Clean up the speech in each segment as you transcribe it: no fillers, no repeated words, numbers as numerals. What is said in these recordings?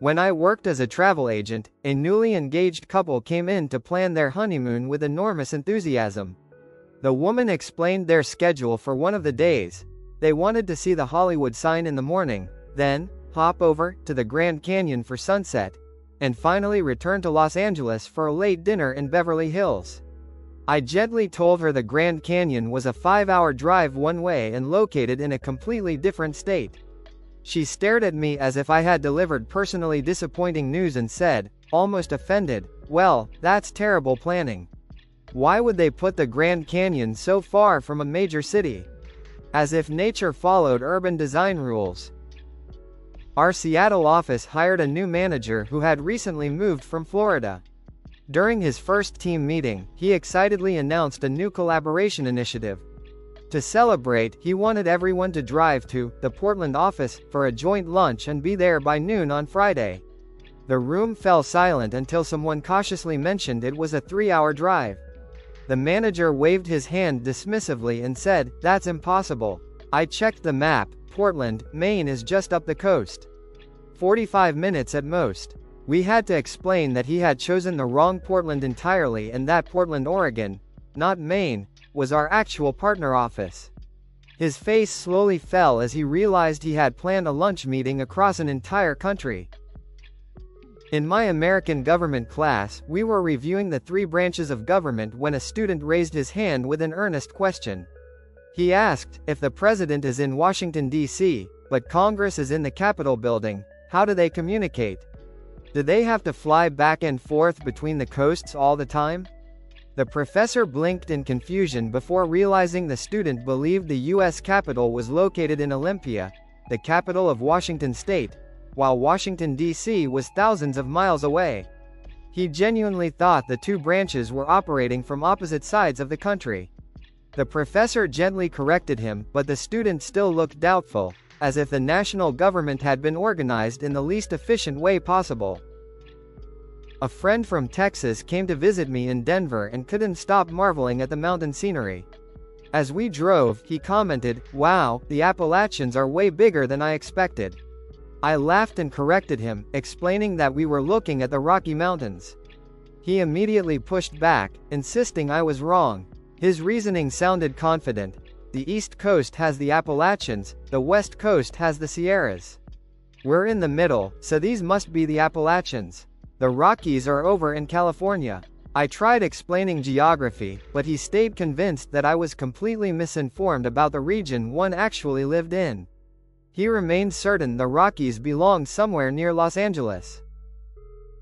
When I worked as a travel agent, a newly engaged couple came in to plan their honeymoon with enormous enthusiasm. The woman explained their schedule for one of the days. They wanted to see the Hollywood sign in the morning, then hop over to the Grand Canyon for sunset, and finally return to Los Angeles for a late dinner in Beverly Hills. I gently told her the Grand Canyon was a 5-hour drive one way and located in a completely different state. She stared at me as if I had delivered personally disappointing news and said, almost offended, "Well, that's terrible planning. Why would they put the Grand Canyon so far from a major city? As if nature followed urban design rules." Our Seattle office hired a new manager who had recently moved from Florida. During his first team meeting, he excitedly announced a new collaboration initiative. To celebrate, he wanted everyone to drive to the Portland office for a joint lunch and be there by noon on Friday. The room fell silent until someone cautiously mentioned it was a 3-hour drive. The manager waved his hand dismissively and said, "That's impossible. I checked the map. Portland, Maine is just up the coast. 45 minutes at most." We had to explain that he had chosen the wrong Portland entirely and that Portland, Oregon, not Maine, was our actual partner office. His face slowly fell as he realized he had planned a lunch meeting across an entire country. In my American government class, we were reviewing the 3 branches of government when a student raised his hand with an earnest question. He asked, if the president is in Washington, D.C., but Congress is in the Capitol building, how do they communicate? Do they have to fly back and forth between the coasts all the time? The professor blinked in confusion before realizing the student believed the U.S. Capitol was located in Olympia, the capital of Washington State, while Washington, D.C. was thousands of miles away. He genuinely thought the 2 branches were operating from opposite sides of the country. The professor gently corrected him, but the student still looked doubtful, as if the national government had been organized in the least efficient way possible. A friend from Texas came to visit me in Denver and couldn't stop marveling at the mountain scenery. As we drove, he commented, "Wow, the Appalachians are way bigger than I expected." I laughed and corrected him, explaining that we were looking at the Rocky Mountains. He immediately pushed back, insisting I was wrong. His reasoning sounded confident. The East Coast has the Appalachians, the West Coast has the Sierras. We're in the middle, so these must be the Appalachians. The Rockies are over in California. I tried explaining geography, but he stayed convinced that I was completely misinformed about the region one actually lived in. He remained certain the Rockies belonged somewhere near Los Angeles.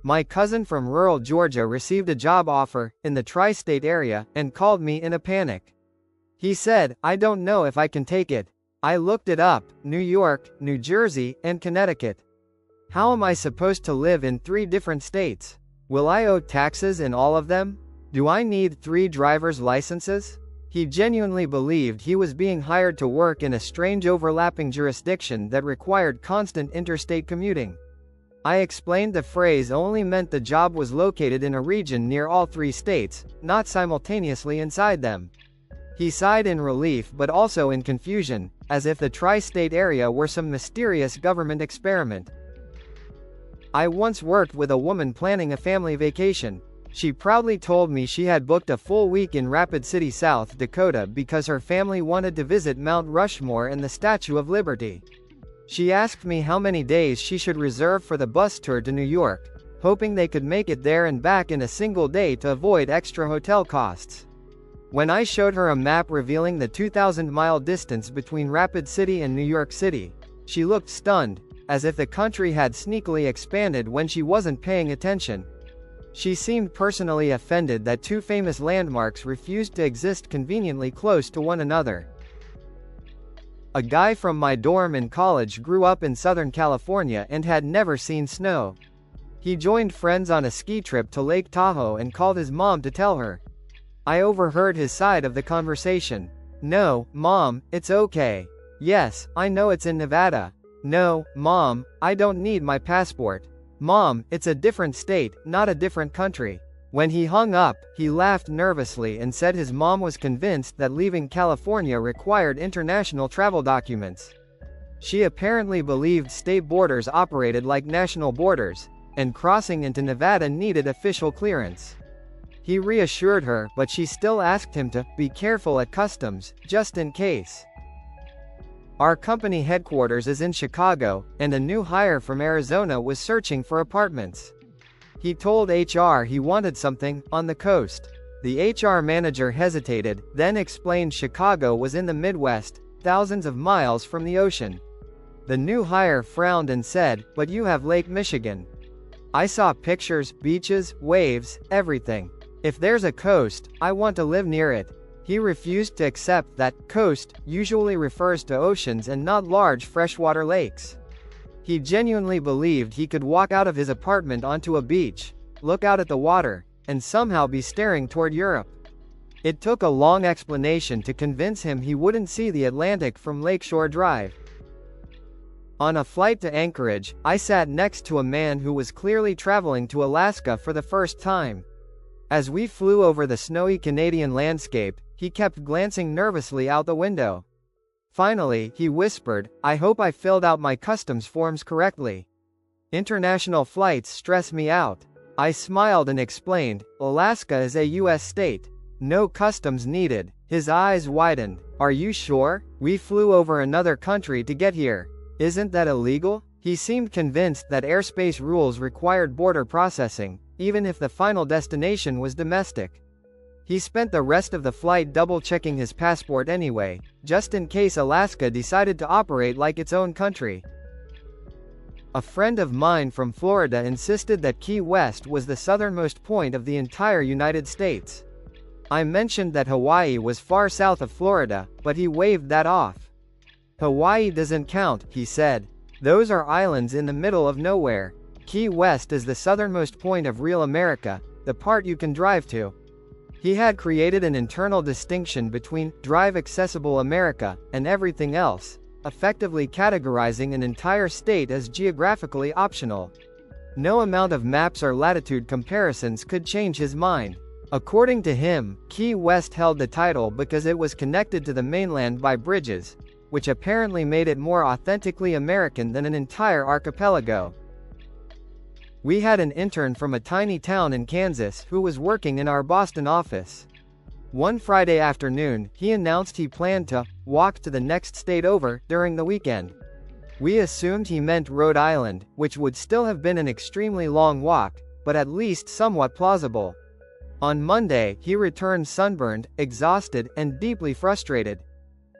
My cousin from rural Georgia received a job offer in the tri-state area and called me in a panic. He said, "I don't know if I can take it. I looked it up, New York, New Jersey, and Connecticut. How am I supposed to live in 3 different states? Will I owe taxes in all of them? Do I need 3 driver's licenses?" He genuinely believed he was being hired to work in a strange overlapping jurisdiction that required constant interstate commuting. I explained the phrase only meant the job was located in a region near all 3 states, not simultaneously inside them. He sighed in relief but also in confusion, as if the tri-state area were some mysterious government experiment. I once worked with a woman planning a family vacation. She proudly told me she had booked a full week in Rapid City, South Dakota because her family wanted to visit Mount Rushmore and the Statue of Liberty. She asked me how many days she should reserve for the bus tour to New York, hoping they could make it there and back in a single day to avoid extra hotel costs. When I showed her a map revealing the 2,000-mile distance between Rapid City and New York City, she looked stunned, as if the country had sneakily expanded when she wasn't paying attention. She seemed personally offended that 2 famous landmarks refused to exist conveniently close to one another. A guy from my dorm in college grew up in Southern California and had never seen snow. He joined friends on a ski trip to Lake Tahoe and called his mom to tell her. I overheard his side of the conversation. "No, Mom, it's okay. Yes, I know it's in Nevada. No, Mom, I don't need my passport. Mom, it's a different state, not a different country." When he hung up, he laughed nervously and said his mom was convinced that leaving California required international travel documents. She apparently believed state borders operated like national borders, and crossing into Nevada needed official clearance. He reassured her, but she still asked him to be careful at customs, just in case. Our company headquarters is in Chicago, and a new hire from Arizona was searching for apartments. He told HR he wanted something on the coast. The HR manager hesitated, then explained Chicago was in the Midwest, thousands of miles from the ocean. The new hire frowned and said, "But you have Lake Michigan." I saw pictures, beaches, waves, everything. If there's a coast, I want to live near it. He refused to accept that coast usually refers to oceans and not large freshwater lakes. He genuinely believed he could walk out of his apartment onto a beach, look out at the water, and somehow be staring toward Europe. It took a long explanation to convince him he wouldn't see the Atlantic from Lakeshore Drive. On a flight to Anchorage, I sat next to a man who was clearly traveling to Alaska for the first time. As we flew over the snowy Canadian landscape, he kept glancing nervously out the window. Finally, he whispered, "I hope I filled out my customs forms correctly. International flights stress me out." I smiled and explained, "Alaska is a U.S. state. No customs needed." His eyes widened. "Are you sure? We flew over another country to get here. Isn't that illegal?" He seemed convinced that airspace rules required border processing, even if the final destination was domestic. He spent the rest of the flight double-checking his passport anyway, just in case Alaska decided to operate like its own country. A friend of mine from Florida insisted that Key West was the southernmost point of the entire United States. I mentioned that Hawaii was far south of Florida, but he waved that off. "Hawaii doesn't count," he said. "Those are islands in the middle of nowhere. Key West is the southernmost point of real America, the part you can drive to." He had created an internal distinction between drive-accessible America and everything else, effectively categorizing an entire state as geographically optional. No amount of maps or latitude comparisons could change his mind. According to him, Key West held the title because it was connected to the mainland by bridges, which apparently made it more authentically American than an entire archipelago. We had an intern from a tiny town in Kansas who was working in our Boston office. One Friday afternoon, he announced he planned to walk to the next state over during the weekend. We assumed he meant Rhode Island, which would still have been an extremely long walk, but at least somewhat plausible. On Monday, he returned sunburned, exhausted, and deeply frustrated.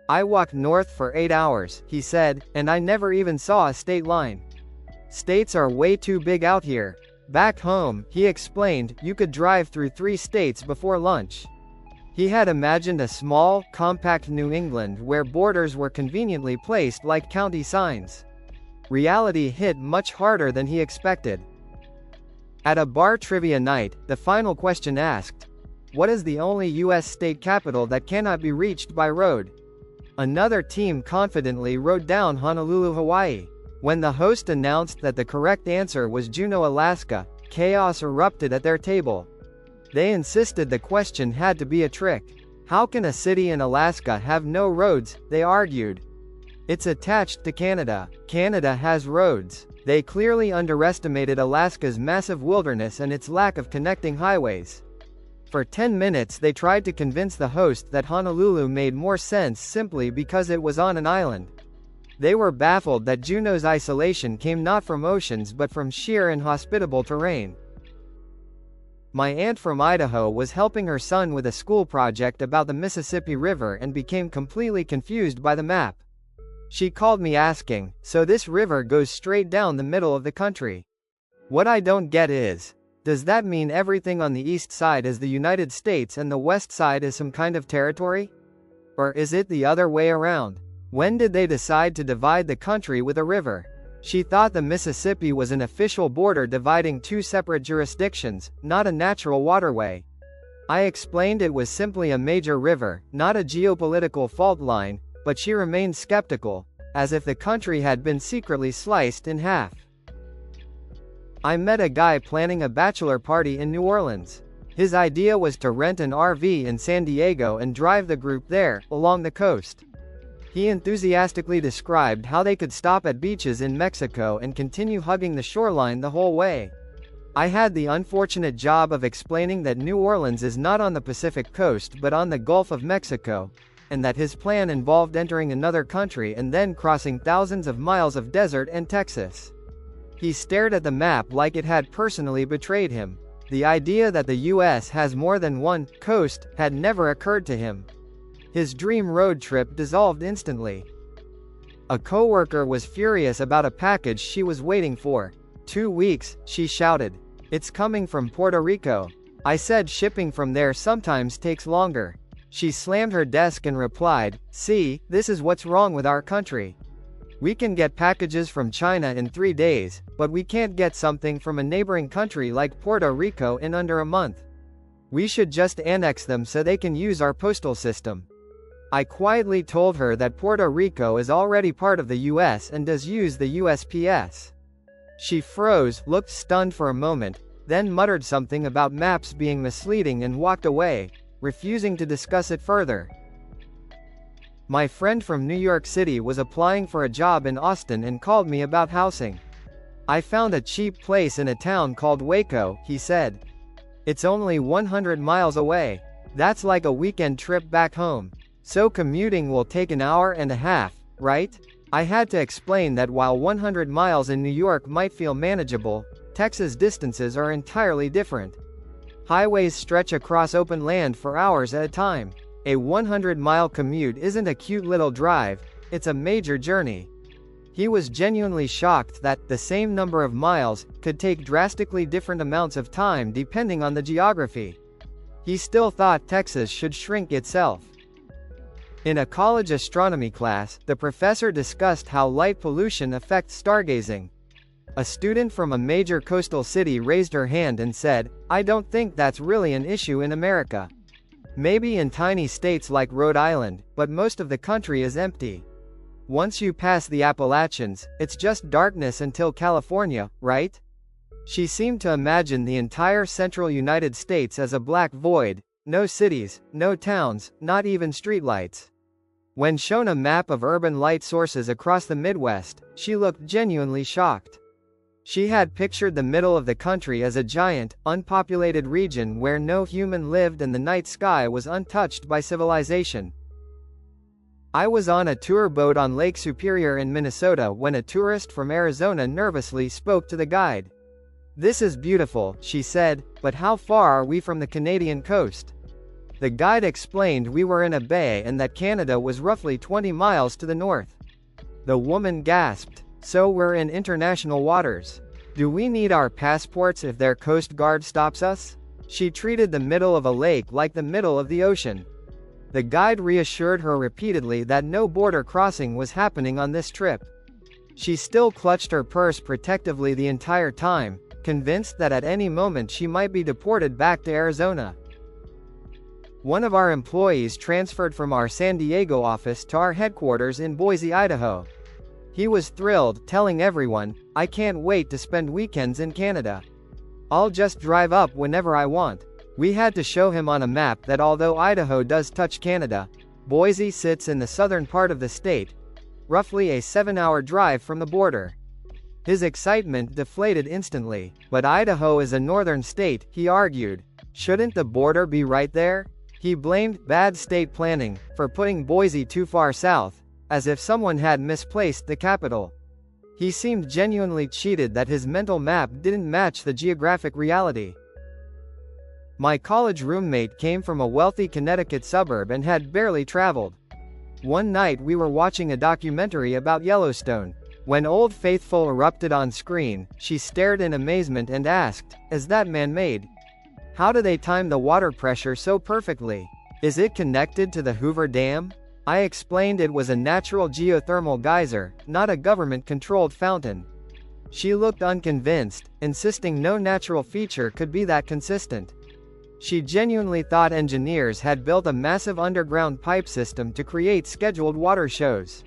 "I walked north for 8 hours," he said, "and I never even saw a state line. States are way too big out here. Back home," he explained, "you could drive through 3 states before lunch." He had imagined a small, compact New England where borders were conveniently placed like county signs. Reality hit much harder than he expected. At a bar trivia night, the final question asked, "What is the only U.S. state capital that cannot be reached by road?" Another team confidently wrote down Honolulu, Hawaii. When the host announced that the correct answer was Juneau, Alaska, chaos erupted at their table. They insisted the question had to be a trick. "How can a city in Alaska have no roads?" they argued. "It's attached to Canada. Canada has roads." They clearly underestimated Alaska's massive wilderness and its lack of connecting highways. For 10 minutes they tried to convince the host that Honolulu made more sense simply because it was on an island. They were baffled that Juneau's isolation came not from oceans but from sheer inhospitable terrain. My aunt from Idaho was helping her son with a school project about the Mississippi River and became completely confused by the map. She called me asking, "So this river goes straight down the middle of the country? What I don't get is, does that mean everything on the east side is the United States and the west side is some kind of territory? Or is it the other way around? When did they decide to divide the country with a river?" She thought the Mississippi was an official border dividing 2 separate jurisdictions, not a natural waterway. I explained it was simply a major river, not a geopolitical fault line, but she remained skeptical, as if the country had been secretly sliced in half. I met a guy planning a bachelor party in New Orleans. His idea was to rent an RV in San Diego and drive the group there, along the coast. He enthusiastically described how they could stop at beaches in Mexico and continue hugging the shoreline the whole way. I had the unfortunate job of explaining that New Orleans is not on the Pacific coast but on the Gulf of Mexico, and that his plan involved entering another country and then crossing thousands of miles of desert and Texas. He stared at the map like it had personally betrayed him. The idea that the US has more than one coast had never occurred to him. His dream road trip dissolved instantly. A coworker was furious about a package she was waiting for. 2 weeks, she shouted. It's coming from Puerto Rico. I said shipping from there sometimes takes longer. She slammed her desk and replied, see, this is what's wrong with our country. We can get packages from China in 3 days, but we can't get something from a neighboring country like Puerto Rico in under a month. We should just annex them so they can use our postal system. I quietly told her that Puerto Rico is already part of the US and does use the USPS. She froze, looked stunned for a moment, then muttered something about maps being misleading and walked away, refusing to discuss it further. My friend from New York City was applying for a job in Austin and called me about housing. I found a cheap place in a town called Waco, he said. It's only 100 miles away. That's like a weekend trip back home. So commuting will take an hour and a half, right? I had to explain that while 100 miles in New York might feel manageable, Texas distances are entirely different. Highways stretch across open land for hours at a time. A 100-mile commute isn't a cute little drive, it's a major journey. He was genuinely shocked that the same number of miles could take drastically different amounts of time depending on the geography. He still thought Texas should shrink itself. In a college astronomy class, the professor discussed how light pollution affects stargazing. A student from a major coastal city raised her hand and said, I don't think that's really an issue in America. Maybe in tiny states like Rhode Island, but most of the country is empty. Once you pass the Appalachians, it's just darkness until California, right? She seemed to imagine the entire central United States as a black void, no cities, no towns, not even streetlights. When shown a map of urban light sources across the Midwest, she looked genuinely shocked. She had pictured the middle of the country as a giant, unpopulated region where no human lived and the night sky was untouched by civilization. I was on a tour boat on Lake Superior in Minnesota when a tourist from Arizona nervously spoke to the guide. This is beautiful, she said, but how far are we from the Canadian coast? The guide explained we were in a bay and that Canada was roughly 20 miles to the north. The woman gasped. So we're in international waters. Do we need our passports if their coast guard stops us? She treated the middle of a lake like the middle of the ocean. The guide reassured her repeatedly that no border crossing was happening on this trip. She still clutched her purse protectively the entire time, convinced that at any moment she might be deported back to Arizona. One of our employees transferred from our San Diego office to our headquarters in Boise, Idaho. He was thrilled, telling everyone, I can't wait to spend weekends in Canada. I'll just drive up whenever I want. We had to show him on a map that although Idaho does touch Canada, Boise sits in the southern part of the state, roughly a 7-hour drive from the border. His excitement deflated instantly. But Idaho is a northern state, he argued. Shouldn't the border be right there? He blamed bad state planning for putting Boise too far south, as if someone had misplaced the capital. He seemed genuinely cheated that his mental map didn't match the geographic reality. My college roommate came from a wealthy Connecticut suburb and had barely traveled. One night we were watching a documentary about Yellowstone. When Old Faithful erupted on screen, she stared in amazement and asked, is that man-made? How do they time the water pressure so perfectly? Is it connected to the Hoover Dam? I explained it was a natural geothermal geyser, not a government-controlled fountain. She looked unconvinced, insisting no natural feature could be that consistent. She genuinely thought engineers had built a massive underground pipe system to create scheduled water shows.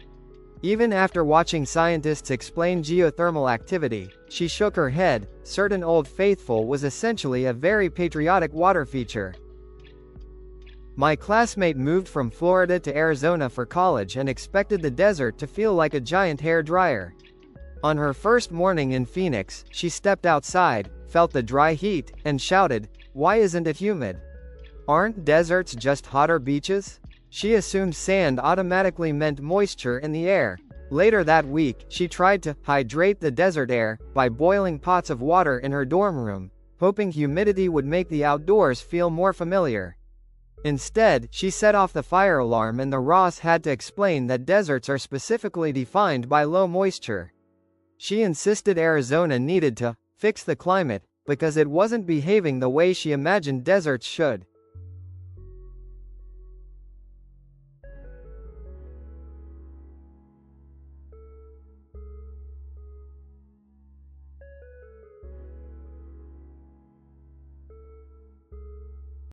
Even after watching scientists explain geothermal activity, she shook her head, certain Old Faithful was essentially a very patriotic water feature. My classmate moved from Florida to Arizona for college and expected the desert to feel like a giant hair dryer. On her first morning in Phoenix, she stepped outside, felt the dry heat, and shouted, "Why isn't it humid? Aren't deserts just hotter beaches?" She assumed sand automatically meant moisture in the air. Later that week, she tried to hydrate the desert air by boiling pots of water in her dorm room, hoping humidity would make the outdoors feel more familiar. Instead, she set off the fire alarm and the Ross had to explain that deserts are specifically defined by low moisture. She insisted Arizona needed to fix the climate because it wasn't behaving the way she imagined deserts should.